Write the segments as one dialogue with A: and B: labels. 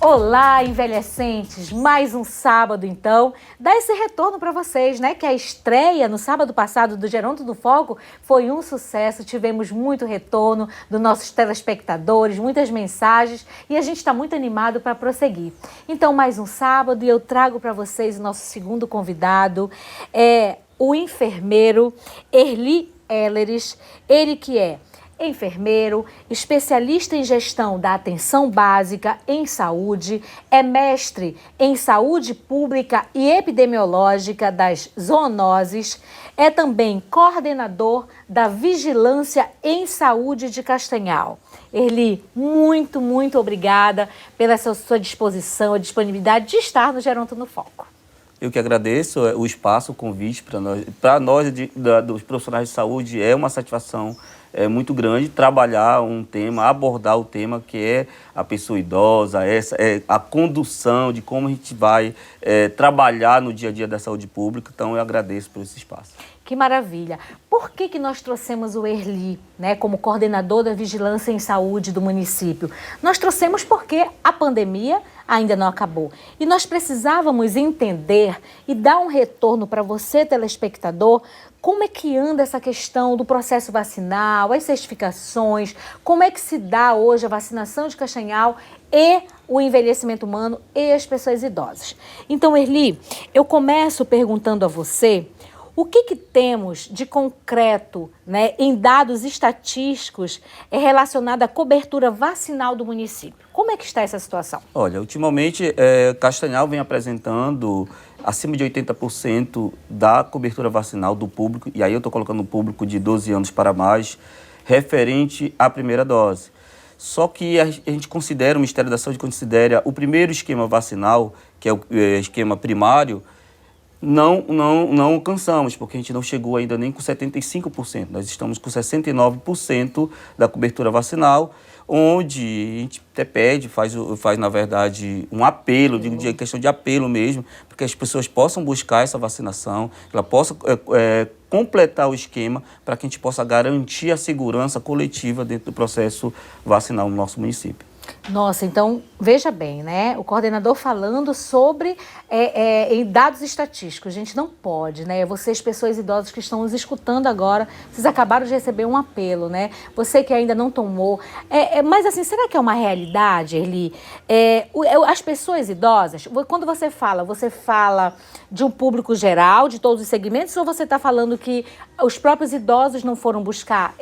A: Olá, envelhecentes! Mais um sábado, então, dá esse retorno para vocês, né? Que a estreia no sábado passado do Geronto do Foco foi um sucesso, tivemos muito retorno dos nossos telespectadores, muitas mensagens e a gente está muito animado para prosseguir. Então, mais um sábado e eu trago para vocês o nosso segundo convidado, o enfermeiro Erli Elleres, ele que é enfermeiro, especialista em gestão da atenção básica em saúde, é mestre em saúde pública e epidemiológica das zoonoses, é também coordenador da vigilância em saúde de Castanhal. Erli, muito obrigada pela sua disposição, a disponibilidade de estar no Geronto no Foco.
B: Eu que agradeço o espaço, o convite para nós. Para nós, dos profissionais de saúde, é uma satisfação muito grande trabalhar um tema, abordar o tema que é a pessoa idosa, a condução de como a gente vai trabalhar no dia a dia da saúde pública. Então, eu agradeço por esse espaço.
A: Que maravilha! Por que nós trouxemos o Erli, né, como coordenador da vigilância em saúde do município? Nós trouxemos porque a pandemia ainda não acabou. E nós precisávamos entender e dar um retorno para você, telespectador, como é que anda essa questão do processo vacinal, as certificações, como é que se dá hoje a vacinação de Castanhal e o envelhecimento humano e as pessoas idosas. Então, Erli, eu começo perguntando a você o que temos de concreto, né, em dados estatísticos relacionado à cobertura vacinal do município. Como é que está essa situação?
B: Olha, ultimamente, Castanhal vem apresentando acima de 80% da cobertura vacinal do público, e aí eu estou colocando o público de 12 anos para mais, referente à primeira dose. Só que a gente considera, o Ministério da Saúde considera o primeiro esquema vacinal, que é o esquema primário, não alcançamos, porque a gente não chegou ainda nem com 75%. Nós estamos com 69% da cobertura vacinal, onde a gente até pede, faz na verdade, um apelo, digo de questão de apelo mesmo, para que as pessoas possam buscar essa vacinação, que ela possa completar o esquema para que a gente possa garantir a segurança coletiva dentro do processo vacinal no nosso município.
A: Nossa, então, veja bem, né? O coordenador falando sobre em dados estatísticos. A gente não pode, né? Vocês, pessoas idosas que estão nos escutando agora, vocês acabaram de receber um apelo, né? Você que ainda não tomou. Mas, assim, será que é uma realidade, Erli? As pessoas idosas, quando você fala de um público geral, de todos os segmentos, ou você está falando que os próprios idosos não foram buscar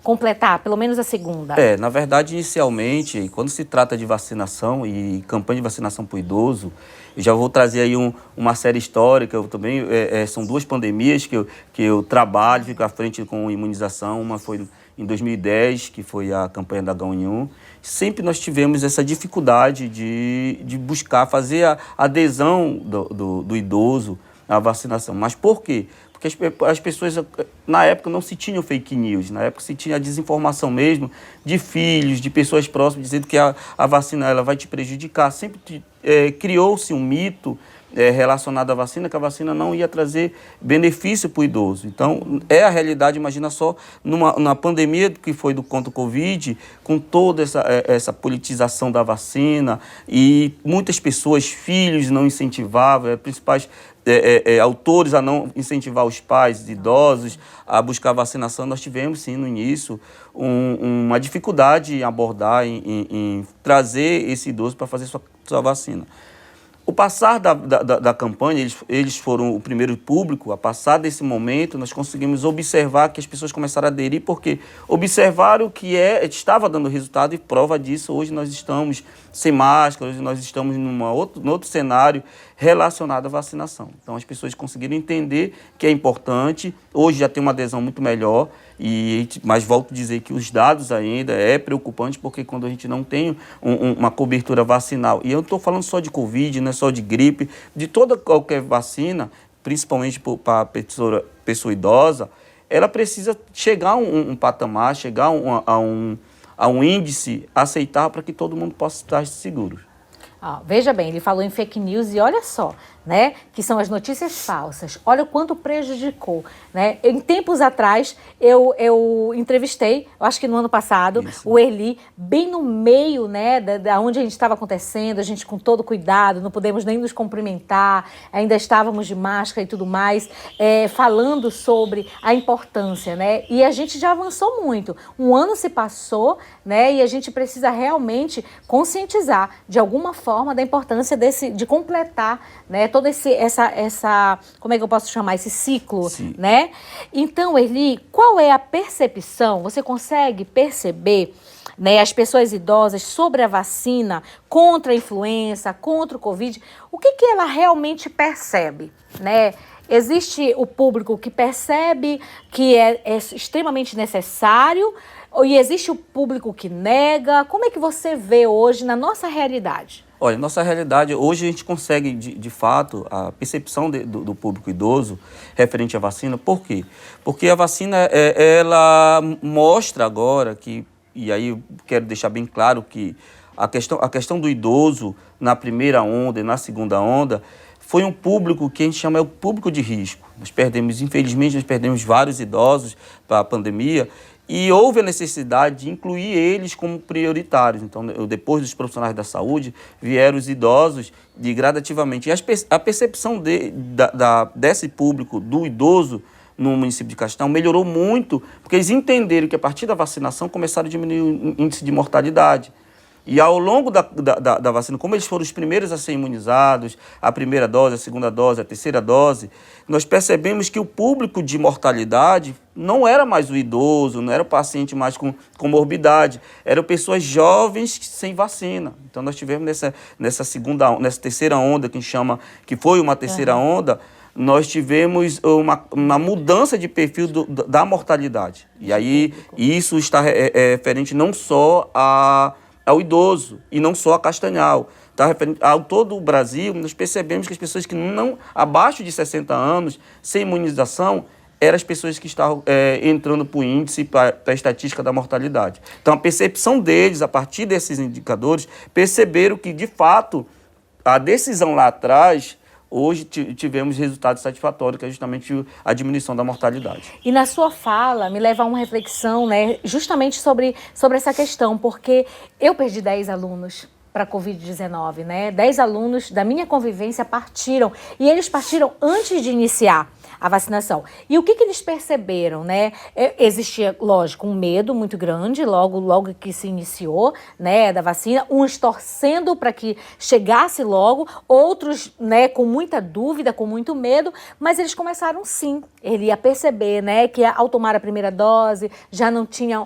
A: completar, pelo menos a segunda?
B: Na verdade, inicialmente, quando se trata de vacinação e campanha de vacinação para o idoso, eu já vou trazer aí uma série histórica. Eu também, são duas pandemias que eu trabalho, fico à frente com imunização. Uma foi em 2010, que foi a campanha da H1N1. Sempre nós tivemos essa dificuldade de buscar fazer a adesão do idoso à vacinação. Mas por quê? Porque as pessoas, na época, não se tinham fake news, na época se tinha a desinformação mesmo de filhos, de pessoas próximas, dizendo que a vacina ela vai te prejudicar. Sempre criou-se um mito relacionado à vacina, que a vacina não ia trazer benefício para o idoso. Então, é a realidade, imagina só, na pandemia que foi contra o Covid, com toda essa politização da vacina, e muitas pessoas, filhos, não incentivavam, principais autores a não incentivar os pais idosos a buscar vacinação. Nós tivemos, sim, no início, uma dificuldade em abordar, em trazer esse idoso para fazer sua vacina. O passar da campanha, eles foram o primeiro público. A passar desse momento, nós conseguimos observar que as pessoas começaram a aderir, porque observaram que estava dando resultado, e prova disso, hoje nós estamos sem máscara, hoje nós estamos num outro cenário relacionado à vacinação. Então, as pessoas conseguiram entender que é importante. Hoje já tem uma adesão muito melhor, mas volto a dizer que os dados ainda é preocupante, porque quando a gente não tem uma cobertura vacinal, e eu não estou falando só de Covid, não é só de gripe, de qualquer vacina, principalmente para a pessoa idosa, ela precisa chegar a um patamar, chegar a um índice aceitável para que todo mundo possa estar seguro.
A: Veja bem, ele falou em fake news e olha só, né, que são as notícias falsas. Olha o quanto prejudicou, né? Em tempos atrás, eu entrevistei, eu acho que no ano passado, o Erli, bem no meio, né, da onde a gente estava acontecendo, a gente com todo cuidado, não podemos nem nos cumprimentar, ainda estávamos de máscara e tudo mais, falando sobre a importância, né? E a gente já avançou muito. Um ano se passou, né, e a gente precisa realmente conscientizar, de alguma forma, da importância de completar, né, todo essa, como é que eu posso chamar, esse ciclo,
B: Sim.
A: né? Então, Erli, qual é a percepção, você consegue perceber, né, as pessoas idosas sobre a vacina contra a influenza, contra o Covid, o que ela realmente percebe, né? Existe o público que percebe que é extremamente necessário e existe o público que nega? Como é que você vê hoje na nossa realidade?
B: Olha, nossa realidade, hoje a gente consegue, de fato, a percepção do público idoso referente à vacina. Por quê? Porque a vacina, ela mostra agora que, e aí eu quero deixar bem claro que a questão do idoso na primeira onda e na segunda onda foi um público que a gente chama o público de risco. Infelizmente, nós perdemos vários idosos para a pandemia, e houve a necessidade de incluir eles como prioritários. Então, depois dos profissionais da saúde, vieram os idosos gradativamente. E a percepção desse público, do idoso, no município de Castanhal, melhorou muito, porque eles entenderam que a partir da vacinação começaram a diminuir o índice de mortalidade. E ao longo da vacina, como eles foram os primeiros a ser imunizados, a primeira dose, a segunda dose, a terceira dose, nós percebemos que o público de mortalidade não era mais o idoso, não era o paciente mais com morbidade, eram pessoas jovens sem vacina. Então nós tivemos nessa terceira onda, que a gente chama, que foi uma terceira onda, nós tivemos uma mudança de perfil da mortalidade. E aí isso está referente não só ao idoso e não só a Castanhal. Está referente ao todo o Brasil. Nós percebemos que as pessoas que não abaixo de 60 anos, sem imunização, eram as pessoas que estavam entrando para o índice, para a estatística da mortalidade. Então, a percepção deles, a partir desses indicadores, perceberam que, de fato, a decisão lá atrás, hoje tivemos resultados satisfatórios, que é justamente a diminuição da mortalidade.
A: E na sua fala me leva a uma reflexão, né, justamente sobre essa questão, porque eu perdi 10 alunos para a Covid-19, né? 10 alunos da minha convivência partiram, e eles partiram antes de iniciar a vacinação. E o que eles perceberam, né? Existia, lógico, um medo muito grande logo que se iniciou, né, da vacina, uns torcendo para que chegasse logo, outros, né, com muita dúvida, com muito medo, mas eles começaram sim, ele ia perceber, né, que ao tomar a primeira dose já não tinha,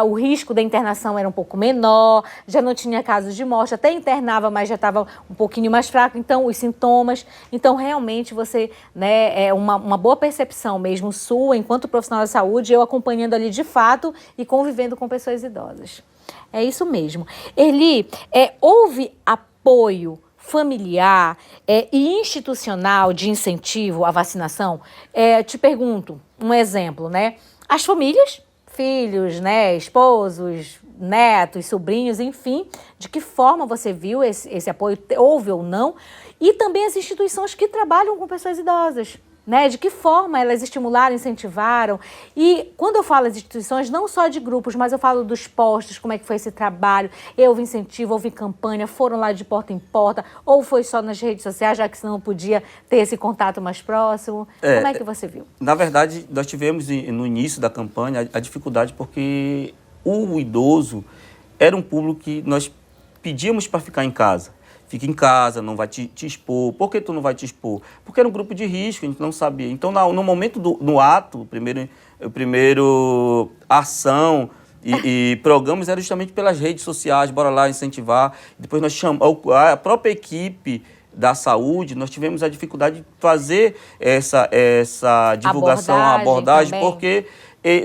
A: o risco da internação era um pouco menor, já não tinha casos de morte, até internava, mas já estava um pouquinho mais fraco, então os sintomas, então realmente você, né, uma boa percepção mesmo sua, enquanto profissional da saúde, eu acompanhando ali de fato e convivendo com pessoas idosas. É isso mesmo. Erli, houve apoio familiar e institucional de incentivo à vacinação? Te pergunto, um exemplo, né? As famílias, filhos, né, esposos, netos, sobrinhos, enfim, de que forma você viu esse apoio, houve ou não? E também as instituições que trabalham com pessoas idosas, né? De que forma elas estimularam, incentivaram? E quando eu falo as instituições, não só de grupos, mas eu falo dos postos, como é que foi esse trabalho? Houve incentivo, houve campanha, foram lá de porta em porta, ou foi só nas redes sociais, já que você não podia ter esse contato mais próximo? Como é que você viu?
B: Na verdade, nós tivemos no início da campanha a dificuldade porque o idoso era um público que nós pedíamos para ficar em casa. Fica em casa, não vai te expor. Por que tu não vai te expor? Porque era um grupo de risco, a gente não sabia. Então, no momento no ato, o primeiro ação e programas era justamente pelas redes sociais, bora lá incentivar. Depois nós chamamos a própria equipe da saúde, nós tivemos a dificuldade de fazer essa divulgação, abordagem porque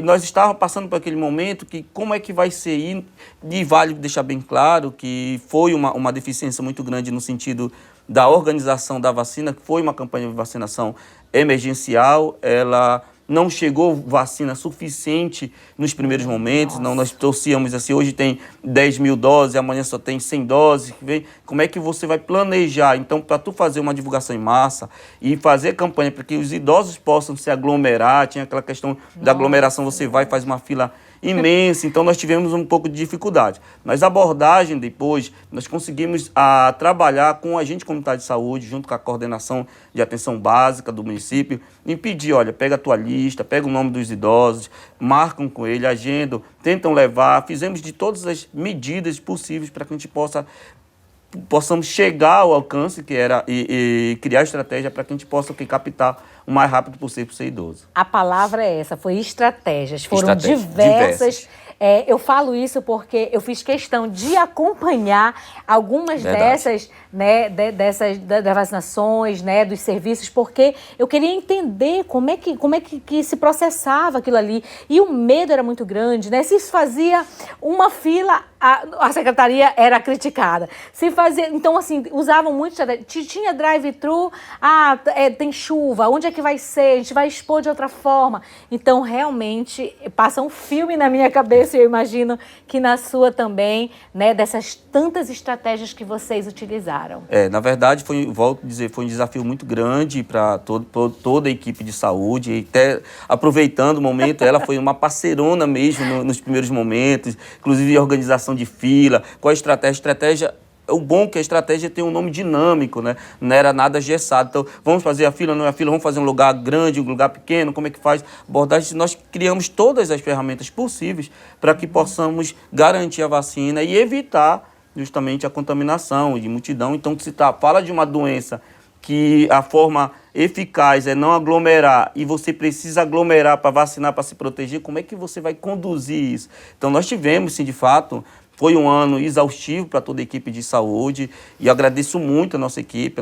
B: nós estávamos passando por aquele momento que como é que vai ser, e vale deixar bem claro que foi uma deficiência muito grande no sentido da organização da vacina, que foi uma campanha de vacinação emergencial, ela não chegou vacina suficiente nos primeiros momentos. Não, nós torcíamos assim, hoje tem 10 mil doses, amanhã só tem 100 doses. Como é que você vai planejar? Então, para tu fazer uma divulgação em massa e fazer campanha para que os idosos possam se aglomerar, tinha aquela questão da aglomeração, você vai e faz uma fila imensa, então nós tivemos um pouco de dificuldade. Mas a abordagem depois, nós conseguimos trabalhar com o agente comunitário de saúde, junto com a coordenação de atenção básica do município, e pedir, olha, pega a tua lista, pega o nome dos idosos, marcam com ele, agendam, tentam levar, fizemos de todas as medidas possíveis para que a gente possamos chegar ao alcance que era e criar estratégia para que a gente possa captar o mais rápido possível para ser idoso.
A: A palavra é essa, foi estratégias. Foram diversas. Eu falo isso porque eu fiz questão de acompanhar algumas dessas, né, das vacinações, né, dos serviços, porque eu queria entender como é que se processava aquilo ali. E o medo era muito grande, né? Se fazia uma fila, a secretaria era criticada. Se fazia, então, assim, usavam muito, tinha drive-thru, tem chuva, onde é que vai ser? A gente vai expor de outra forma. Então, realmente, passa um filme na minha cabeça, e eu imagino que na sua também, né, dessas tantas estratégias que vocês utilizaram.
B: Na verdade, volto a dizer, foi um desafio muito grande para toda a equipe de saúde, e até aproveitando o momento, ela foi uma parceirona mesmo nos primeiros momentos, inclusive a organização de fila, qual a estratégia. O bom é que a estratégia tem um nome dinâmico, né? Não era nada engessado. Então, vamos fazer a fila, não é a fila, vamos fazer um lugar grande, um lugar pequeno, como é que faz? Abordagem, nós criamos todas as ferramentas possíveis para que possamos garantir a vacina e evitar justamente a contaminação de multidão. Então, se fala de uma doença que a forma eficaz é não aglomerar e você precisa aglomerar para vacinar, para se proteger, como é que você vai conduzir isso? Então, nós tivemos, sim, de fato, foi um ano exaustivo para toda a equipe de saúde e agradeço muito a nossa equipe,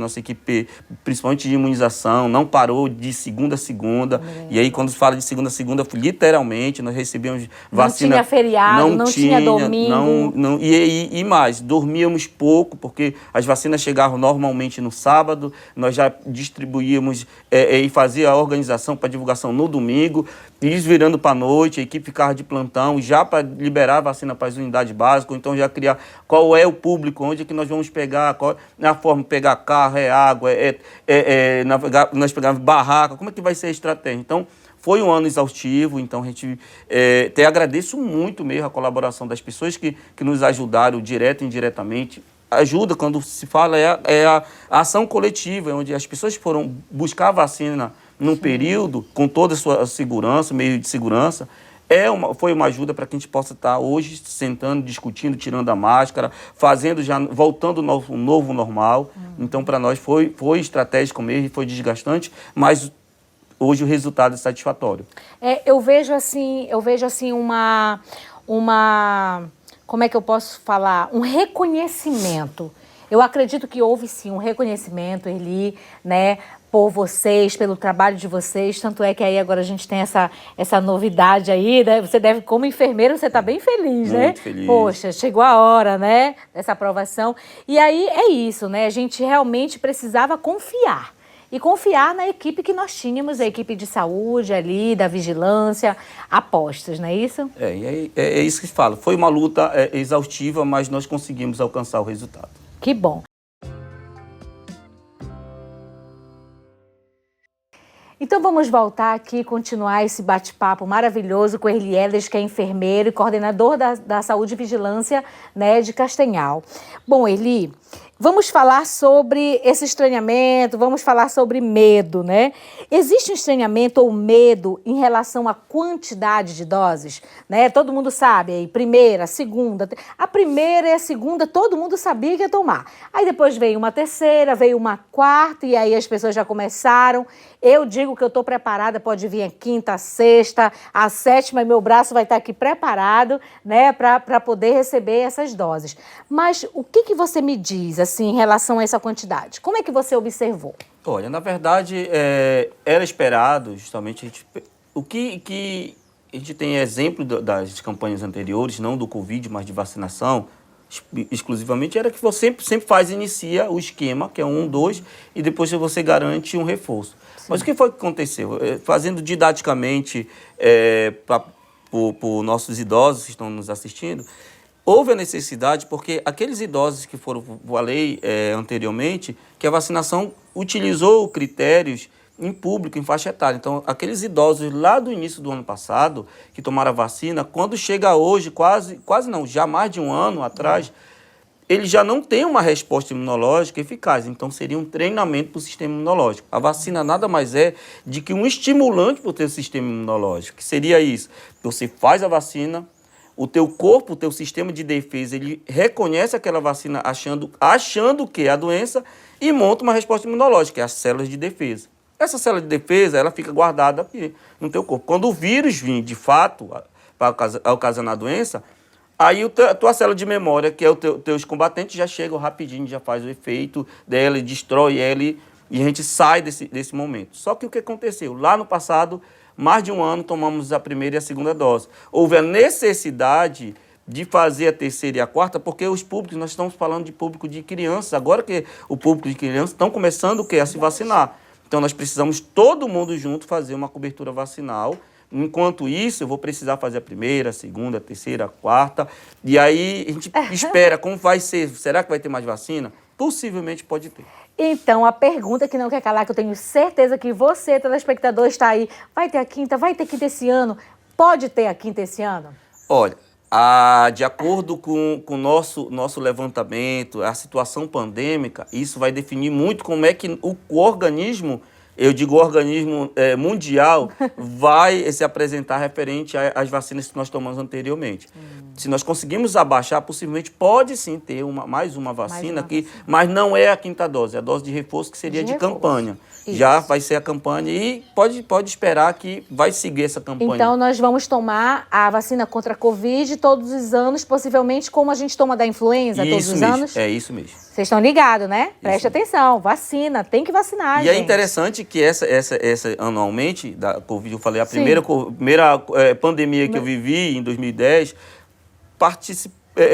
B: principalmente de imunização, não parou de segunda a segunda. E aí, quando se fala de segunda a segunda, literalmente, nós recebíamos vacina.
A: Não tinha feriado, não tinha domingo.
B: E mais, dormíamos pouco, porque as vacinas chegavam normalmente no sábado, nós já distribuíamos e fazia a organização para divulgação no domingo, e isso virando para a noite, a equipe ficava de plantão, já para liberar a vacina para as unidades básicas, então já criar qual é o público, onde é que nós vamos pegar, qual é a forma de pegar carro, água, navegar, nós pegamos barraca, como é que vai ser a estratégia? Então, foi um ano exaustivo, então a gente até agradeço muito mesmo a colaboração das pessoas que nos ajudaram direto e indiretamente. Ajuda, quando se fala, é a ação coletiva, onde as pessoas foram buscar a vacina num período com toda a sua segurança, meio de segurança. Foi uma ajuda para que a gente possa estar hoje sentando, discutindo, tirando a máscara, voltando ao novo normal. Então, para nós foi estratégico mesmo, foi desgastante, mas hoje o resultado é satisfatório.
A: Eu vejo assim uma como é que eu posso falar? Um reconhecimento. Eu acredito que houve sim um reconhecimento, Erli, né, por vocês, pelo trabalho de vocês, tanto é que aí agora a gente tem essa novidade aí, né? Você deve, como enfermeiro, você está bem feliz, né?
B: Muito feliz.
A: Poxa, chegou a hora, né, dessa aprovação. E aí é isso, né? A gente realmente precisava confiar. E confiar na equipe que nós tínhamos, a equipe de saúde ali, da vigilância, apostas, não é isso?
B: É isso que se fala. Foi uma luta exaustiva, mas nós conseguimos alcançar o resultado.
A: Que bom. Então vamos voltar aqui e continuar esse bate-papo maravilhoso com Erli Eles, que é enfermeiro e coordenador da Saúde e Vigilância, né, de Castanhal. Bom, Erli, vamos falar sobre esse estranhamento, vamos falar sobre medo, né? Existe um estranhamento ou medo em relação à quantidade de doses, né? Todo mundo sabe aí, primeira, segunda. A primeira e a segunda todo mundo sabia que ia tomar. Aí depois veio uma terceira, veio uma quarta e aí as pessoas já começaram. Eu digo que eu estou preparada, pode vir a quinta, a sexta, a sétima e meu braço vai estar aqui preparado, né, para poder receber essas doses. Mas o que você me diz, assim, em relação a essa quantidade? Como é que você observou?
B: Olha, na verdade, era esperado, justamente, o que a gente tem exemplo das campanhas anteriores, não do Covid, mas de vacinação, exclusivamente, era que você sempre inicia o esquema, que é 1, 2, e depois você garante um reforço. Sim. Mas o que foi que aconteceu? Fazendo didaticamente para os nossos idosos que estão nos assistindo, houve a necessidade, porque aqueles idosos que falei anteriormente, que a vacinação utilizou critérios em público, em faixa etária. Então, aqueles idosos lá do início do ano passado, que tomaram a vacina, quando chega hoje, quase não, já mais de um ano atrás, ele já não tem uma resposta imunológica eficaz. Então, seria um treinamento para o sistema imunológico. A vacina nada mais é de que um estimulante para o teu sistema imunológico, que seria isso. Você faz a vacina, o teu corpo, o teu sistema de defesa, ele reconhece aquela vacina achando que é a doença e monta uma resposta imunológica, que é as células de defesa. Essa célula de defesa, ela fica guardada aqui no teu corpo. Quando o vírus vir, de fato, para ocasionar a doença, aí a tua célula de memória, que é os teus combatentes, já chegam rapidinho, já faz o efeito dela, destrói ela e a gente sai desse momento. Só que o que aconteceu? Lá no passado, mais de um ano, tomamos a primeira e a segunda dose. Houve a necessidade de fazer a terceira e a quarta, porque os públicos, nós estamos falando de público de crianças, agora que o público de crianças estão começando a se vacinar. Então, nós precisamos, todo mundo junto, fazer uma cobertura vacinal. Enquanto isso, eu vou precisar fazer a primeira, a segunda, a terceira, a quarta. E aí, a gente espera como vai ser. Será que vai ter mais vacina? Possivelmente pode ter.
A: Então, a pergunta que não quer calar, que eu tenho certeza que você, telespectador, está aí. Vai ter quinta esse ano? Pode ter a quinta esse ano?
B: Olha, de acordo com o nosso levantamento, a situação pandêmica, isso vai definir muito como é que o organismo, eu digo organismo mundial, vai se apresentar referente às vacinas que nós tomamos anteriormente. Se nós conseguimos abaixar, possivelmente pode sim ter mais uma vacina, mas não é a quinta dose, é a dose de reforço, que seria de campanha. Isso. Já vai ser a campanha e pode esperar que vai seguir essa campanha.
A: Então, nós vamos tomar a vacina contra a Covid todos os anos, possivelmente como a gente toma da influenza todos os anos?
B: É isso mesmo.
A: Vocês estão ligados, né? Preste atenção, vacina, tem que vacinar,
B: gente. E é interessante que essa anualmente, da Covid, eu falei, a primeira pandemia que eu vivi em 2010,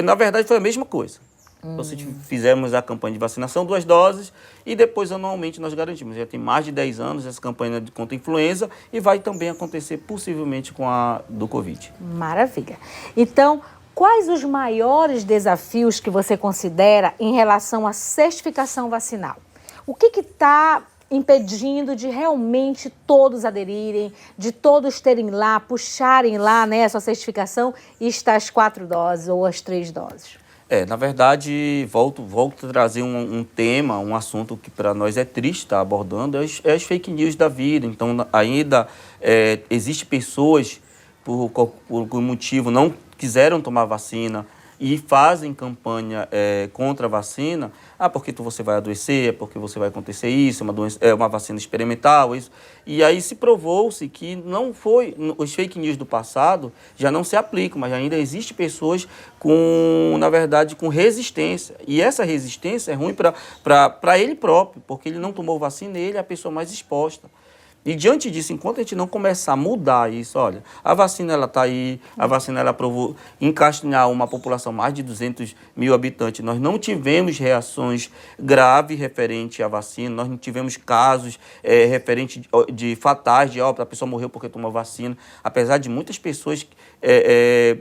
B: na verdade foi a mesma coisa. Então, fizemos a campanha de vacinação, 2 doses, e depois, anualmente, nós garantimos. Já tem mais de 10 anos essa campanha contra a influenza e vai também acontecer, possivelmente, com a do Covid.
A: Maravilha. Então, quais os maiores desafios que você considera em relação à certificação vacinal? O que está impedindo de realmente todos aderirem, de todos terem lá, puxarem lá, né, a sua certificação e estar as 4 doses ou as 3 doses?
B: Na verdade, volto a trazer um tema, um assunto que para nós é triste estar abordando, é as fake news da vida. Então, ainda existem pessoas, por algum motivo, não quiseram tomar vacina e fazem campanha contra a vacina. Porque você vai adoecer, porque você vai acontecer isso, uma vacina experimental, isso. E aí se provou-se que não foi, os fake news do passado já não se aplicam, mas ainda existem pessoas na verdade, com resistência. E essa resistência é ruim para ele próprio, porque ele não tomou vacina e ele é a pessoa mais exposta. E diante disso, enquanto a gente não começar a mudar isso, olha, a vacina ela está aí, a vacina ela provou encaixinhar uma população mais de 200 mil habitantes. Nós não tivemos reações graves referente à vacina, nós não tivemos casos referentes de fatais, a pessoa morreu porque tomou vacina. Apesar de muitas pessoas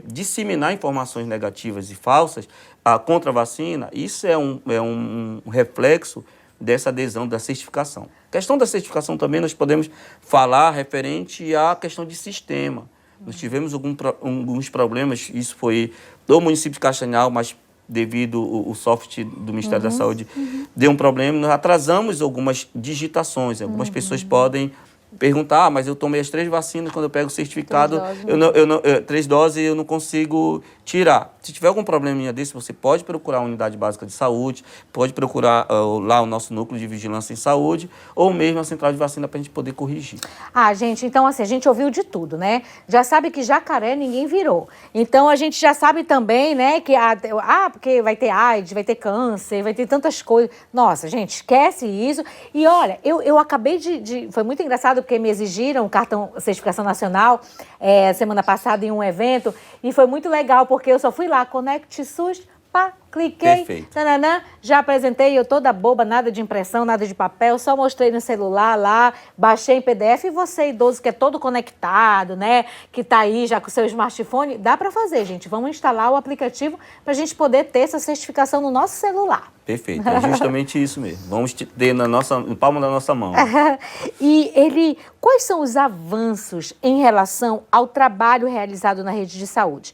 B: disseminar informações negativas e falsas contra a vacina, isso é um reflexo dessa adesão da certificação. A questão da certificação também nós podemos falar referente à questão de sistema. Nós tivemos alguns problemas, isso foi do município de Castanhal, mas devido o software do Ministério da Saúde deu um problema, nós atrasamos algumas digitações. Algumas pessoas podem perguntar, mas eu tomei as 3 vacinas, quando eu pego o certificado, 3 doses eu não consigo tirar. Se tiver algum probleminha desse, você pode procurar a unidade básica de saúde, pode procurar lá o nosso núcleo de vigilância em saúde, ou mesmo a central de vacina para a gente poder corrigir.
A: Gente, então assim, a gente ouviu de tudo, né? Já sabe que jacaré ninguém virou. Então a gente já sabe também, né, que porque vai ter AIDS, vai ter câncer, vai ter tantas coisas. Nossa, gente, esquece isso. E olha, eu acabei foi muito engraçado, porque me exigiram o cartão certificação nacional semana passada em um evento, e foi muito legal, porque eu só fui lá, Conect SUS, pá, cliquei,
B: Perfeito.
A: tananã, já apresentei, eu toda boba, nada de impressão, nada de papel, só mostrei no celular lá, baixei em PDF, e você, idoso, que é todo conectado, né, que tá aí já com o seu smartphone, dá para fazer, gente. Vamos instalar o aplicativo para a gente poder ter essa certificação no nosso celular.
B: Perfeito, é justamente isso mesmo. Vamos ter no palmo da nossa mão.
A: E quais são os avanços em relação ao trabalho realizado na rede de saúde?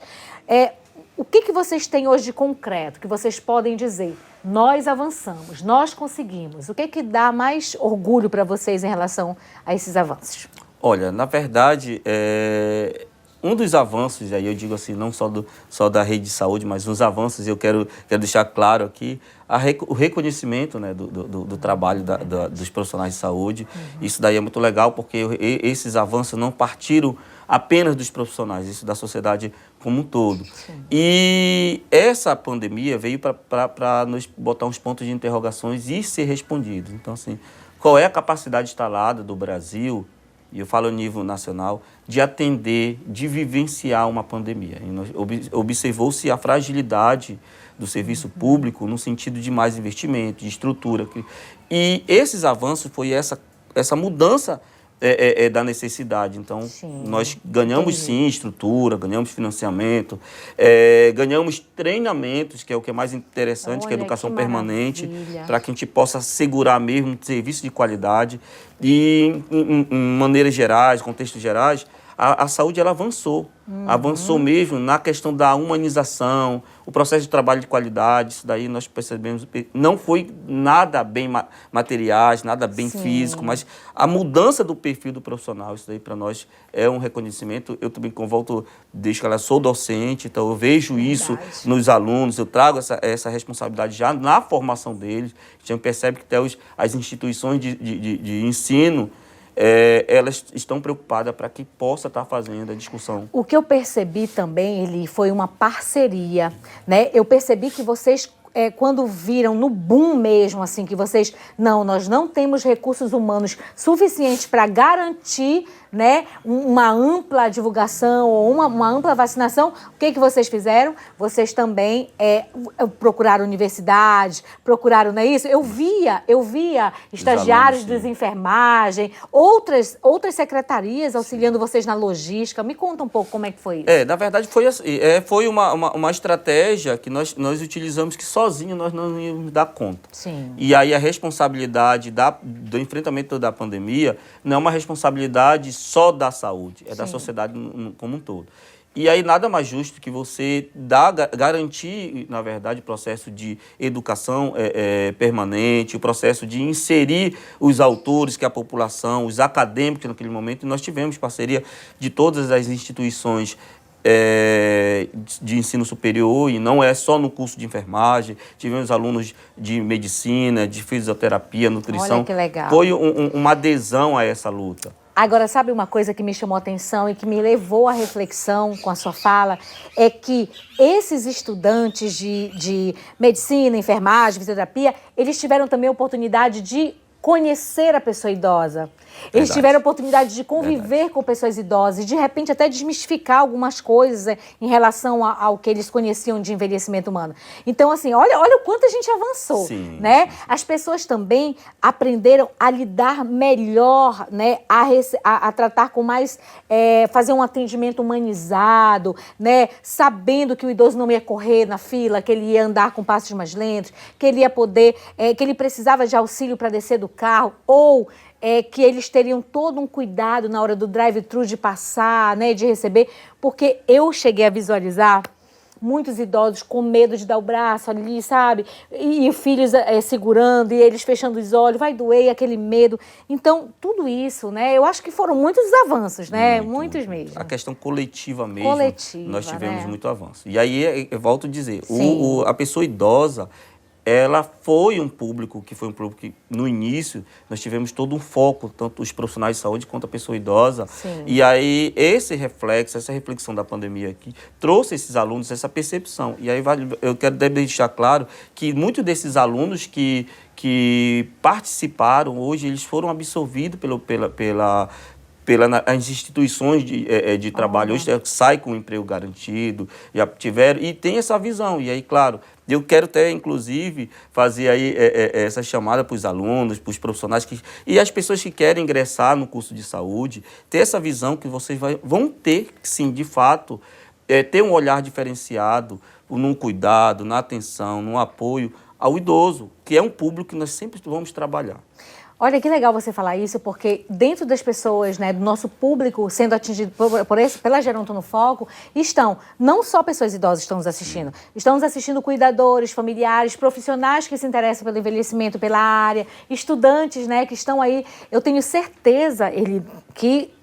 A: O que vocês têm hoje de concreto, que vocês podem dizer? Nós avançamos, nós conseguimos. O que dá mais orgulho para vocês em relação a esses avanços?
B: Olha, na verdade, um dos avanços, aí eu digo assim, não só da rede de saúde, mas uns avanços, eu quero deixar claro aqui, o reconhecimento, né, do trabalho dos profissionais de saúde. Isso daí é muito legal, porque esses avanços não partiram apenas dos profissionais, isso da sociedade como um todo. Sim. E essa pandemia veio para nos botar uns pontos de interrogações e ser respondidos. Então, assim, qual é a capacidade instalada do Brasil, e eu falo a nível nacional, de atender, de vivenciar uma pandemia? Observou-se a fragilidade do serviço público no sentido de mais investimento, de estrutura. E esses avanços foi essa mudança da necessidade. Então, sim, nós ganhamos sim estrutura, ganhamos financiamento, ganhamos treinamentos, que é o que é mais interessante, que é a educação permanente, para que a gente possa assegurar mesmo um serviço de qualidade. E, em maneiras gerais, contextos gerais, a saúde ela avançou. Avançou mesmo na questão da humanização, o processo de trabalho de qualidade. Isso daí nós percebemos, não foi nada bem materiais, nada bem físico, mas a mudança do perfil do profissional, isso daí para nós é um reconhecimento. Eu também, desde que eu sou docente, então eu vejo isso nos alunos, eu trago essa responsabilidade já na formação deles. A gente percebe que até as instituições de ensino, elas estão preocupadas para que possa estar fazendo a discussão.
A: O que eu percebi também, Eli, foi uma parceria, né? Eu percebi que vocês, quando viram no boom mesmo, assim, que vocês, nós não temos recursos humanos suficientes para garantir, né, uma ampla divulgação ou uma ampla vacinação, o que vocês fizeram? Vocês também procuraram universidades, procuraram, não é isso? Eu via estagiários de enfermagem, outras secretarias auxiliando vocês na logística. Me conta um pouco como é que foi isso.
B: Na verdade, foi assim, foi uma estratégia que nós utilizamos que sozinho nós não íamos dar conta.
A: Sim.
B: E aí a responsabilidade do enfrentamento da pandemia não é uma responsabilidade só da saúde, é da sociedade como um todo. E aí nada mais justo que você garantir, na verdade, o processo de educação permanente, o processo de inserir os autores, que é a população, os acadêmicos naquele momento. E nós tivemos parceria de todas as instituições de ensino superior, e não é só no curso de enfermagem, tivemos alunos de medicina, de fisioterapia, nutrição.
A: Olha que legal.
B: Foi uma adesão a essa luta.
A: Agora, sabe uma coisa que me chamou a atenção e que me levou à reflexão com a sua fala? É que esses estudantes de medicina, enfermagem, fisioterapia, eles tiveram também a oportunidade de conhecer a pessoa idosa. Eles tiveram a oportunidade de conviver com pessoas idosas e, de repente, até desmistificar algumas coisas em relação ao que eles conheciam de envelhecimento humano. Então, assim, olha o quanto a gente avançou, né? As pessoas também aprenderam a lidar melhor, né? A tratar com mais... fazer um atendimento humanizado, né? Sabendo que o idoso não ia correr na fila, que ele ia andar com passos mais lentos, que ele ia poder... que ele precisava de auxílio para descer do carro, ou... que eles teriam todo um cuidado na hora do drive-thru de passar, né, de receber, porque eu cheguei a visualizar muitos idosos com medo de dar o braço ali, sabe? E filhos segurando, e eles fechando os olhos, vai doer, aquele medo. Então, tudo isso, né, eu acho que foram muitos avanços, né? Muitos mesmo.
B: A questão coletiva mesmo, nós tivemos muito avanço. E aí, eu volto a dizer, a pessoa idosa, ela foi um público que no início nós tivemos todo um foco, tanto os profissionais de saúde quanto a pessoa idosa. E aí esse reflexo, essa reflexão da pandemia aqui, trouxe esses alunos essa percepção. E aí eu quero deixar claro que muitos desses alunos que participaram hoje, eles foram absorvidos as instituições de trabalho hoje sai com o emprego garantido, já tiveram, e tem essa visão. E aí, claro, eu quero até, inclusive, fazer aí essa chamada para os alunos, para os profissionais e as pessoas que querem ingressar no curso de saúde, ter essa visão que vocês vão ter, sim, de fato, ter um olhar diferenciado, num cuidado, na atenção, no apoio ao idoso, que é um público que nós sempre vamos trabalhar.
A: Olha que legal você falar isso, porque dentro das pessoas, né, do nosso público sendo atingido pela Geronto no Foco, estão não só pessoas idosas que estão nos assistindo, estão nos assistindo cuidadores, familiares, profissionais que se interessam pelo envelhecimento, pela área, estudantes, né, que estão aí. Eu tenho certeza, que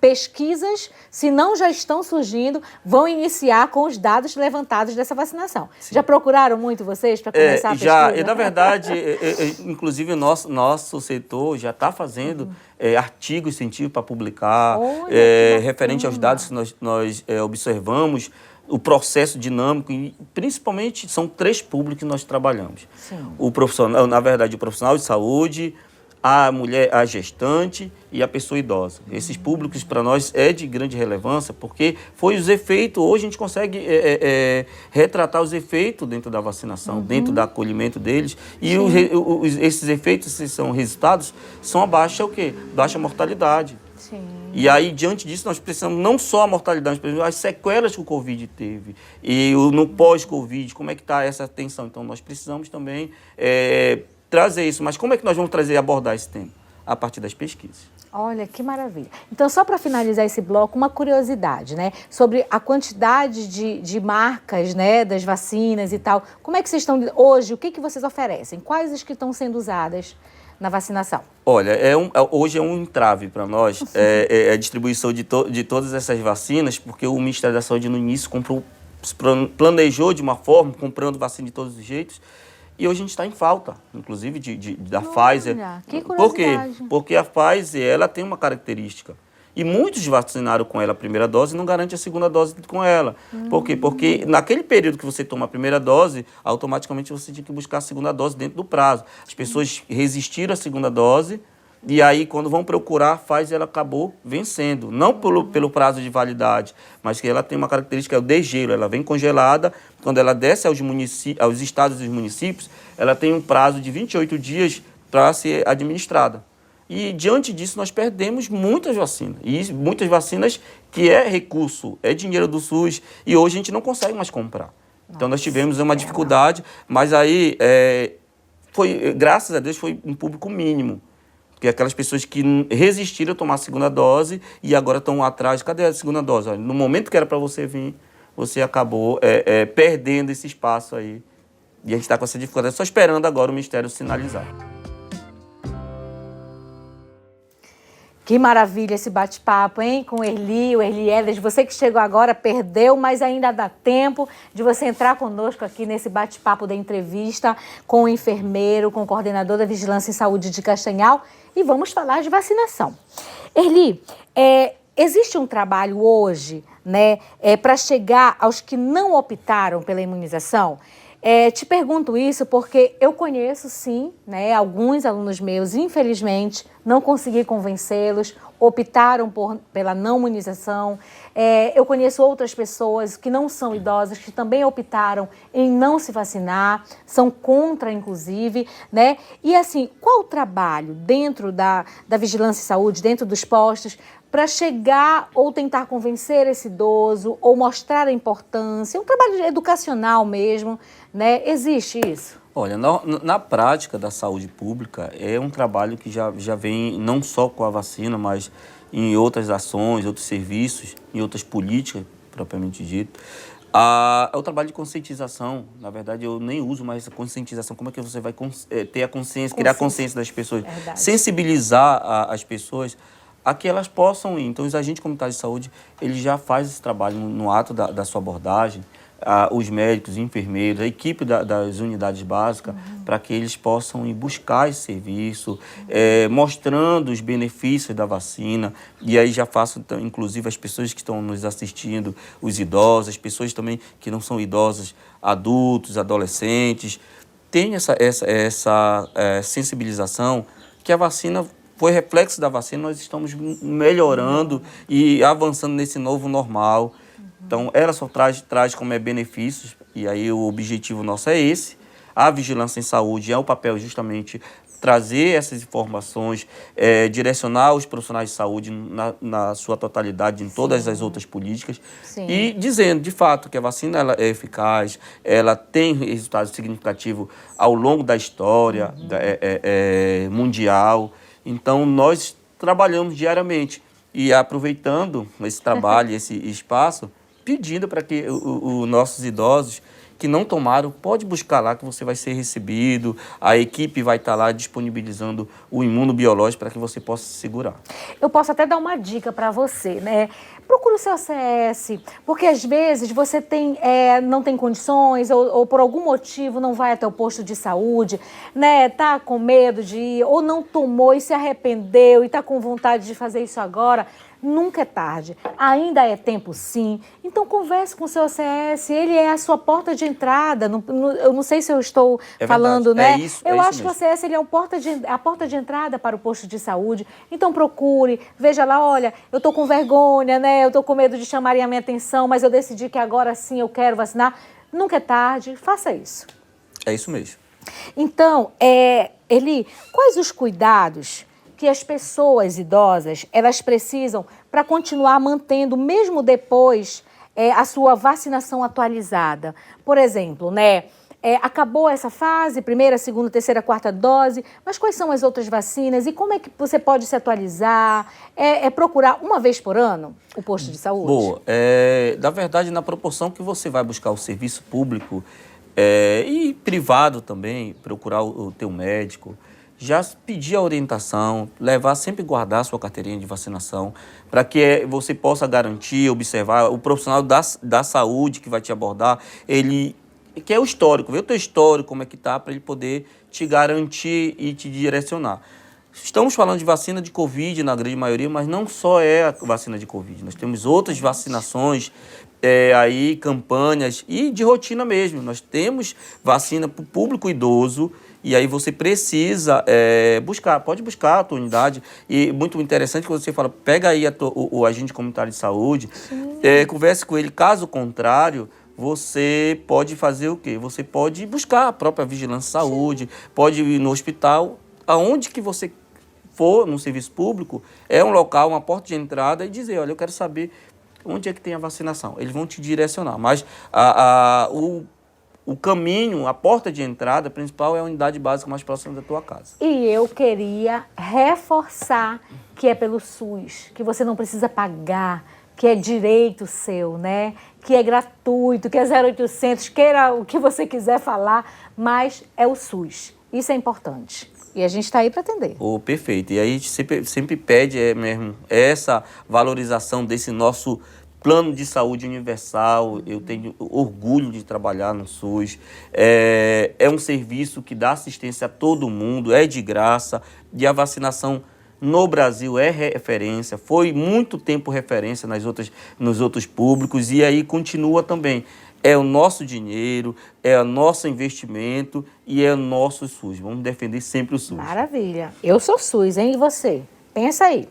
A: pesquisas, se não já estão surgindo, vão iniciar com os dados levantados dessa vacinação. Sim. Já procuraram muito vocês para começar a pesquisa?
B: Já, na verdade, inclusive o nosso setor já está fazendo artigos científicos para publicar, referente aos dados que nós observamos, o processo dinâmico, e principalmente são 3 públicos que nós trabalhamos. Sim. O profissional, na verdade, o profissional de saúde, a mulher, a gestante e a pessoa idosa. Esses públicos, para nós, é de grande relevância, porque foi os efeitos, hoje a gente consegue retratar os efeitos dentro da vacinação, dentro do acolhimento deles, e esses efeitos, se são resultados, são a baixa, baixa mortalidade. Sim. E aí, diante disso, nós precisamos não só a mortalidade, mas as sequelas que o Covid teve, e no pós-Covid, como é que está essa atenção? Então, nós precisamos também trazer isso. Mas como é que nós vamos abordar esse tema? A partir das pesquisas.
A: Olha, que maravilha. Então, só para finalizar esse bloco, uma curiosidade, né? Sobre a quantidade de marcas, né, das vacinas e tal. Como é que vocês estão hoje? O que vocês oferecem? Quais as que estão sendo usadas na vacinação?
B: Olha, hoje é um entrave para nós, a distribuição de todas essas vacinas, porque o Ministério da Saúde, no início, planejou de uma forma, comprando vacina de todos os jeitos. E hoje a gente está em falta, inclusive, da Pfizer.
A: Que curiosidade.
B: Por quê? Porque a Pfizer, ela tem uma característica. E muitos vacinaram com ela a primeira dose e não garante a segunda dose com ela. Por quê? Porque naquele período que você toma a primeira dose, automaticamente você tinha que buscar a segunda dose dentro do prazo. As pessoas resistiram à segunda dose, e aí, quando vão procurar, a Pfizer ela acabou vencendo. Não pelo prazo de validade, mas que ela tem uma característica, é o degelo. Ela vem congelada. Quando ela desce aos estados e aos municípios, ela tem um prazo de 28 dias para ser administrada. E, diante disso, nós perdemos muitas vacinas. E muitas vacinas que é recurso, é dinheiro do SUS, e hoje a gente não consegue mais comprar. Então, nós tivemos uma dificuldade, mas aí, graças a Deus, foi um público mínimo. Porque aquelas pessoas que resistiram a tomar a segunda dose e agora estão atrás. Cadê a segunda dose? No momento que era para você vir, você acabou perdendo esse espaço aí. E a gente está com essa dificuldade, só esperando agora o Ministério sinalizar.
A: Que maravilha esse bate-papo, hein? Com o Erli Edas. Você que chegou agora perdeu, mas ainda dá tempo de você entrar conosco aqui nesse bate-papo da entrevista com o enfermeiro, com o coordenador da Vigilância em Saúde de Castanhal. E vamos falar de vacinação. Erli, existe um trabalho hoje, né, para chegar aos que não optaram pela imunização? Te pergunto isso porque eu conheço, sim, né, alguns alunos meus, infelizmente, não consegui convencê-los, optaram pela não imunização. Eu conheço outras pessoas que não são idosas, que também optaram em não se vacinar, são contra, inclusive, né? E assim, qual o trabalho dentro da Vigilância em Saúde, dentro dos postos, para chegar ou tentar convencer esse idoso ou mostrar a importância, um trabalho educacional mesmo, né? Existe isso?
B: Olha, na prática da saúde pública, é um trabalho que já vem não só com a vacina, mas em outras ações, outros serviços, em outras políticas, propriamente dito. É o trabalho de conscientização. Na verdade, eu nem uso mais essa conscientização. Como é que você vai ter a consciência, criar a consciência das pessoas? Sensibilizar as pessoas a que elas possam ir. Então, os agentes comunitários de saúde, eles já fazem esse trabalho no ato da sua abordagem, os médicos, os enfermeiros, a equipe das unidades básicas, para que eles possam ir buscar esse serviço, mostrando os benefícios da vacina. E aí já faço, inclusive, as pessoas que estão nos assistindo, os idosos, as pessoas também que não são idosas, adultos, adolescentes, tem essa sensibilização que a vacina foi reflexo da vacina, nós estamos melhorando e avançando nesse novo normal. Então, ela só traz como benefícios, e aí o objetivo nosso é esse. A vigilância em saúde é o papel justamente trazer essas informações, direcionar os profissionais de saúde na sua totalidade, em todas as outras políticas, e dizendo, de fato, que a vacina ela é eficaz, ela tem resultado significativo ao longo da história mundial. Então, nós trabalhamos diariamente e aproveitando esse trabalho, esse espaço, pedindo para que os nossos idosos que não tomaram, pode buscar lá que você vai ser recebido, a equipe vai estar lá disponibilizando o imunobiológico para que você possa se segurar.
A: Eu posso até dar uma dica para você, né? Procure o seu CS, porque às vezes você não tem condições ou por algum motivo não vai até o posto de saúde, né? Tá com medo de ir ou não tomou e se arrependeu e tá com vontade de fazer isso agora. Nunca é tarde, ainda é tempo sim. Então converse com o seu CS, ele é a sua porta de entrada. Eu não sei se eu estou falando, né? Eu acho que o CS ele é a porta de entrada para o posto de saúde. Então procure, veja lá, olha, eu estou com vergonha, né? Eu estou com medo de chamarem a minha atenção, mas eu decidi que agora sim eu quero vacinar. Nunca é tarde, faça isso.
B: É isso mesmo.
A: Então, quais os cuidados que as pessoas idosas elas precisam para continuar mantendo, mesmo depois, a sua vacinação atualizada? Por exemplo, né? Acabou essa fase, primeira, segunda, terceira, quarta dose, mas quais são as outras vacinas e como é que você pode se atualizar? Procurar uma vez por ano o posto de saúde?
B: Boa. Na verdade, na proporção que você vai buscar o serviço público e privado também, procurar o teu médico, já pedir a orientação, sempre guardar a sua carteirinha de vacinação, para que você possa garantir, observar, o profissional da saúde que vai te abordar, que é o histórico, ver o teu histórico, como é que tá, para ele poder te garantir e te direcionar. Estamos falando de vacina de Covid na grande maioria, mas não só é a vacina de Covid. Nós temos outras vacinações, campanhas e de rotina mesmo. Nós temos vacina para o público idoso e aí você precisa pode buscar a tua unidade. E muito interessante que você fala, pega aí o agente comunitário de saúde, converse com ele, caso contrário, você pode fazer o quê? Você pode buscar a própria vigilância de saúde, pode ir no hospital, aonde que você for no serviço público, é um local, uma porta de entrada e dizer, olha, eu quero saber onde é que tem a vacinação. Eles vão te direcionar, mas o caminho, a porta de entrada principal é a unidade básica mais próxima da tua casa.
A: E eu queria reforçar que é pelo SUS, que você não precisa pagar, que é direito seu, né? Que é gratuito, que é 0800, queira o que você quiser falar, mas é o SUS. Isso é importante. E a gente está aí para atender.
B: Perfeito. E aí a gente sempre pede mesmo essa valorização desse nosso plano de saúde universal. Eu tenho orgulho de trabalhar no SUS. É um serviço que dá assistência a todo mundo, é de graça. E a vacinação no Brasil é referência, foi muito tempo referência nos outros públicos e aí continua também. É o nosso dinheiro, é o nosso investimento e é o nosso SUS. Vamos defender sempre o SUS.
A: Maravilha. Eu sou SUS, hein? E você? Pensa aí.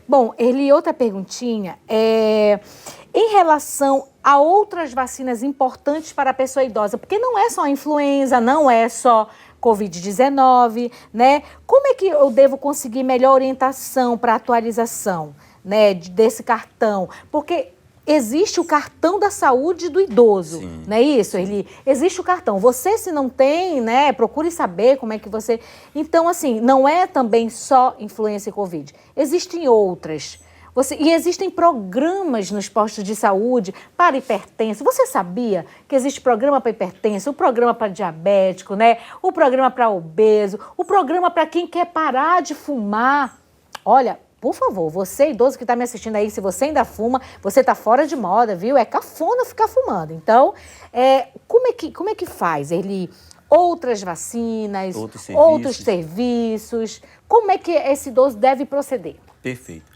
A: Bom, outra perguntinha em relação a outras vacinas importantes para a pessoa idosa, porque não é só a influenza, não é só Covid-19, né? Como é que eu devo conseguir melhor orientação para atualização, né, desse cartão? Porque existe o cartão da saúde do idoso, sim, não é isso? Existe o cartão. Você, se não tem, né, procure saber como é que você... Então, assim, não é também só influenza e Covid. Existem outras. E existem programas nos postos de saúde para hipertenso. Você sabia que existe programa para hipertenso, o programa para diabético, né? O programa para obeso, o programa para quem quer parar de fumar? Olha, por favor, você idoso que está me assistindo aí, se você ainda fuma, você está fora de moda, viu? É cafona ficar fumando. Então, como é que faz? Outras vacinas, outros serviços. Como é que esse idoso deve proceder?
B: Perfeito.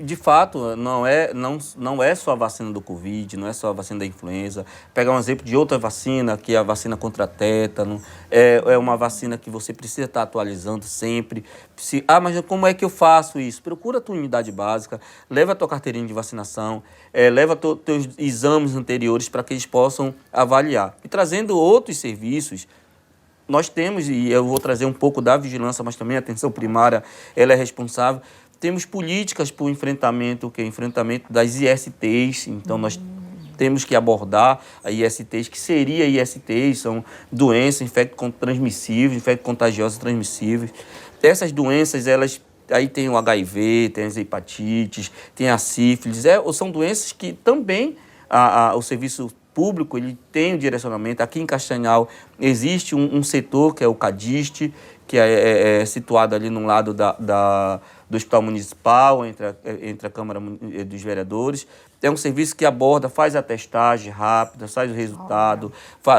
B: De fato, não é só a vacina do Covid, não é só a vacina da influenza. Pegar um exemplo de outra vacina, que é a vacina contra tétano, é uma vacina que você precisa estar atualizando sempre. Mas como é que eu faço isso? Procura a tua unidade básica, leva a tua carteirinha de vacinação, leva teus exames anteriores para que eles possam avaliar. E trazendo outros serviços, nós temos, e eu vou trazer um pouco da vigilância, mas também a atenção primária, ela é responsável. Temos políticas para o enfrentamento, que é o enfrentamento das ISTs, então nós temos que abordar a ISTs, que seria ISTs, são doenças infecto-transmissíveis, infecto-contagiosas transmissíveis. Essas doenças, aí tem o HIV, tem as hepatites, tem a sífilis, são doenças que também o serviço público ele tem um direcionamento. Aqui em Castanhal existe um setor que é o CADIST, que é situado ali no lado do Hospital Municipal, entre a Câmara dos Vereadores. É um serviço que aborda, faz a testagem rápida, faz o resultado,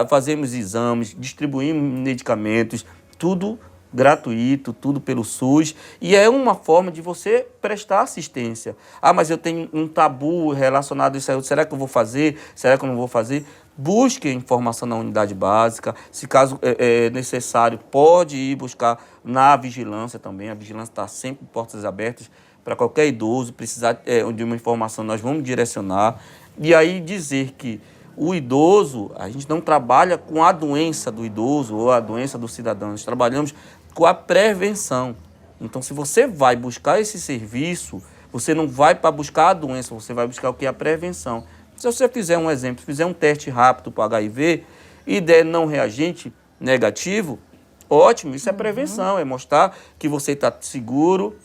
B: fazemos exames, distribuímos medicamentos, tudo gratuito, tudo pelo SUS, e é uma forma de você prestar assistência. Mas eu tenho um tabu relacionado a isso, será que eu vou fazer? Será que eu não vou fazer? Busque informação na unidade básica, se caso é necessário, pode ir buscar na vigilância também, a vigilância está sempre portas abertas para qualquer idoso, precisar de uma informação, nós vamos direcionar, e aí dizer que o idoso, a gente não trabalha com a doença do idoso ou a doença do cidadão, nós trabalhamos com a prevenção. Então, se você vai buscar esse serviço, você não vai para buscar a doença, você vai buscar o que é a prevenção. Se você fizer um exemplo, fizer um teste rápido para o HIV e der não reagente negativo, ótimo, isso é prevenção, é mostrar que você está seguro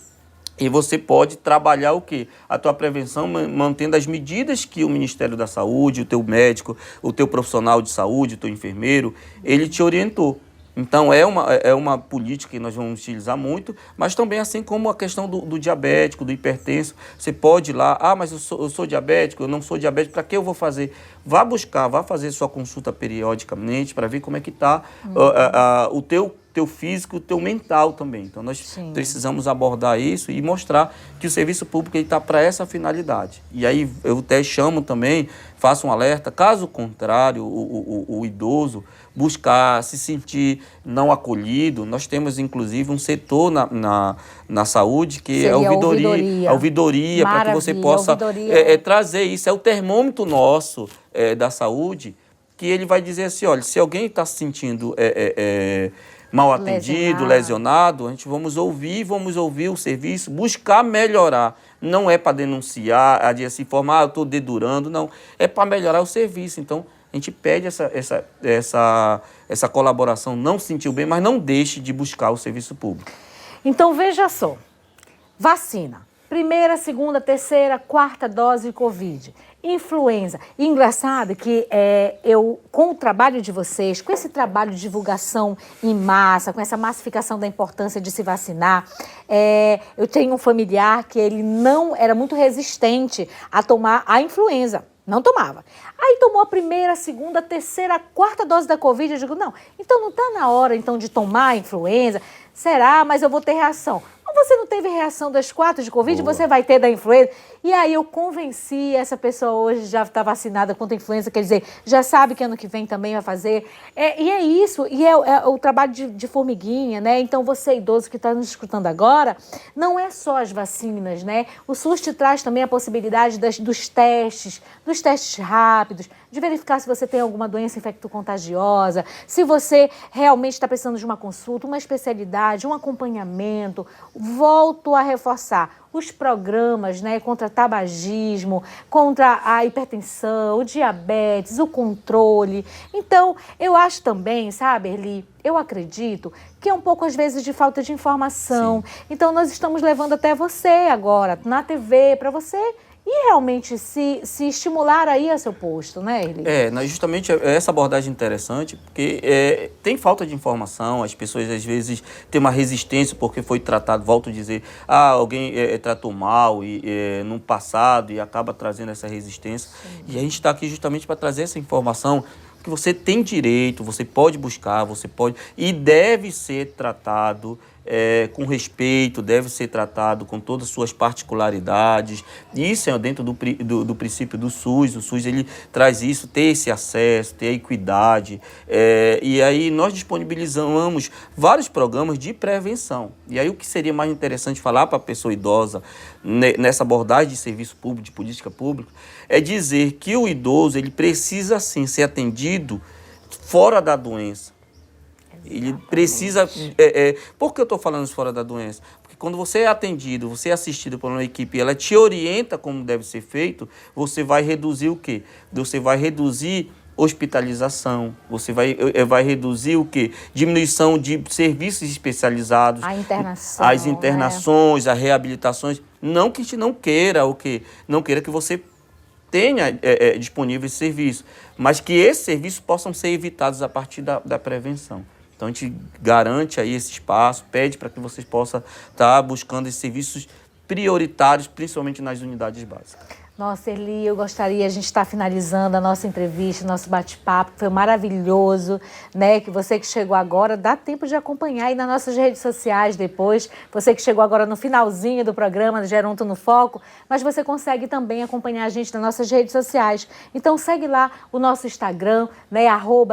B: e você pode trabalhar o quê? A tua prevenção mantendo as medidas que o Ministério da Saúde, o teu médico, o teu profissional de saúde, o teu enfermeiro, ele te orientou. Então, é uma política que nós vamos utilizar muito, mas também assim como a questão do diabético, do hipertenso. Você pode ir lá, mas eu sou diabético, eu não sou diabético, para que eu vou fazer? Vá buscar, vá fazer sua consulta periodicamente para ver como é que está o teu físico, o teu mental também. Então, nós precisamos abordar isso e mostrar que o serviço público está para essa finalidade. E aí, eu até chamo também, faço um alerta, caso contrário, o idoso buscar se sentir não acolhido, nós temos, inclusive, um setor na saúde que é a ouvidoria, para que você possa trazer isso. É o termômetro nosso da saúde, que ele vai dizer assim, olha, se alguém está se sentindo mal atendido, lesionado, a gente vamos ouvir o serviço, buscar melhorar. Não é para denunciar, de se informar, eu estou dedurando, não. É para melhorar o serviço. Então, a gente pede essa colaboração, não se sentiu bem, mas não deixe de buscar o serviço público.
A: Então, veja só, vacina, primeira, segunda, terceira, quarta dose de Covid, influenza. E engraçado que com o trabalho de vocês, com esse trabalho de divulgação em massa, com essa massificação da importância de se vacinar, eu tenho um familiar que ele não era muito resistente a tomar a influenza. Não tomava. Aí tomou a primeira, a segunda, a terceira, a quarta dose da Covid. Eu digo, não, então não está na hora então de tomar a influenza? Será? Mas eu vou ter reação. Mas você não teve reação das 4 de Covid, você vai ter da influenza. E aí eu convenci essa pessoa hoje, já está vacinada contra a influenza, quer dizer, já sabe que ano que vem também vai fazer. E é isso, e é o trabalho de formiguinha, né? Então você idoso que está nos escutando agora, não é só as vacinas, né? O SUS te traz também a possibilidade dos testes rápidos, de verificar se você tem alguma doença infecto-contagiosa, se você realmente está precisando de uma consulta, uma especialidade, um acompanhamento. Volto a reforçar os programas, né, contra tabagismo, contra a hipertensão, o diabetes, o controle. Então, eu acho também, sabe, Erli, eu acredito que é um pouco, às vezes, de falta de informação. Sim. Então, nós estamos levando até você agora, na TV, para você e realmente se estimular aí a seu posto, né, Erli?
B: Justamente essa abordagem interessante, porque tem falta de informação, as pessoas às vezes têm uma resistência porque foi tratado, volto a dizer, alguém tratou mal no passado e acaba trazendo essa resistência. Sim. E a gente está aqui justamente para trazer essa informação que você tem direito, você pode buscar, você pode e deve ser tratado com respeito, deve ser tratado com todas as suas particularidades. Isso é dentro do princípio do SUS. O SUS ele traz isso, ter esse acesso, ter a equidade. E aí nós disponibilizamos vários programas de prevenção. E aí o que seria mais interessante falar para a pessoa idosa nessa abordagem de serviço público, de política pública, é dizer que o idoso ele precisa sim ser atendido fora da doença. Ele precisa... Por que eu estou falando isso fora da doença? Porque quando você é atendido, você é assistido por uma equipe e ela te orienta como deve ser feito, você vai reduzir o quê? Você vai reduzir hospitalização, você vai reduzir o quê? Diminuição de serviços especializados.
A: A internação.
B: As internações, as reabilitações. Não que a gente não queira o quê? Não queira que você tenha disponível esse serviço, mas que esses serviços possam ser evitados a partir da prevenção. Então, a gente garante aí esse espaço, pede para que vocês possam estar buscando esses serviços prioritários, principalmente nas unidades básicas.
A: Nossa, Erli, eu gostaria, a gente está finalizando a nossa entrevista, nosso bate-papo, foi maravilhoso, né? Que você que chegou agora, dá tempo de acompanhar aí nas nossas redes sociais depois. Você que chegou agora no finalzinho do programa do Geronto no Foco, mas você consegue também acompanhar a gente nas nossas redes sociais. Então segue lá o nosso Instagram, né?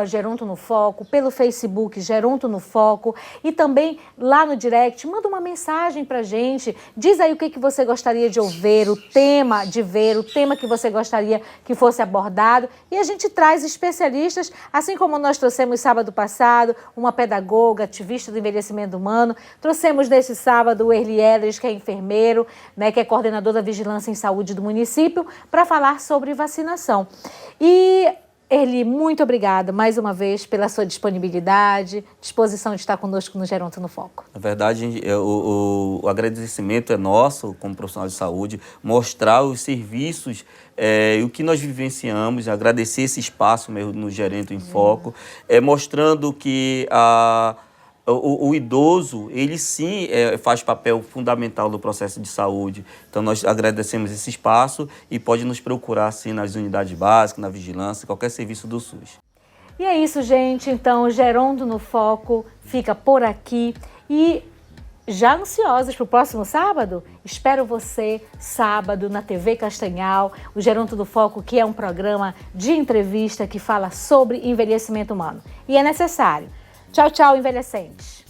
A: @Geronto no Foco, pelo Facebook Geronto no Foco e também lá no direct, manda uma mensagem pra gente, diz aí o que você gostaria de ouvir, o tema de ver, o tema que você gostaria que fosse abordado e a gente traz especialistas, assim como nós trouxemos sábado passado, uma pedagoga, ativista do envelhecimento humano, trouxemos nesse sábado o Erli Edres, que é enfermeiro, né, que é coordenador da Vigilância em Saúde do município, para falar sobre vacinação. E Erli, muito obrigada mais uma vez pela sua disponibilidade, disposição de estar conosco no Geronto no Foco.
B: Na verdade, o agradecimento é nosso como profissional de saúde, mostrar os serviços e o que nós vivenciamos, agradecer esse espaço mesmo no Geronto em Foco, mostrando que o idoso, ele sim faz papel fundamental no processo de saúde. Então, nós agradecemos esse espaço e pode nos procurar, sim, nas unidades básicas, na vigilância, qualquer serviço do SUS.
A: E é isso, gente. Então, o Geronto no Foco fica por aqui. E já ansiosos para o próximo sábado? Espero você sábado na TV Castanhal, o Geronto do Foco, que é um programa de entrevista que fala sobre envelhecimento humano. E é necessário. Tchau, tchau, envelhecentes.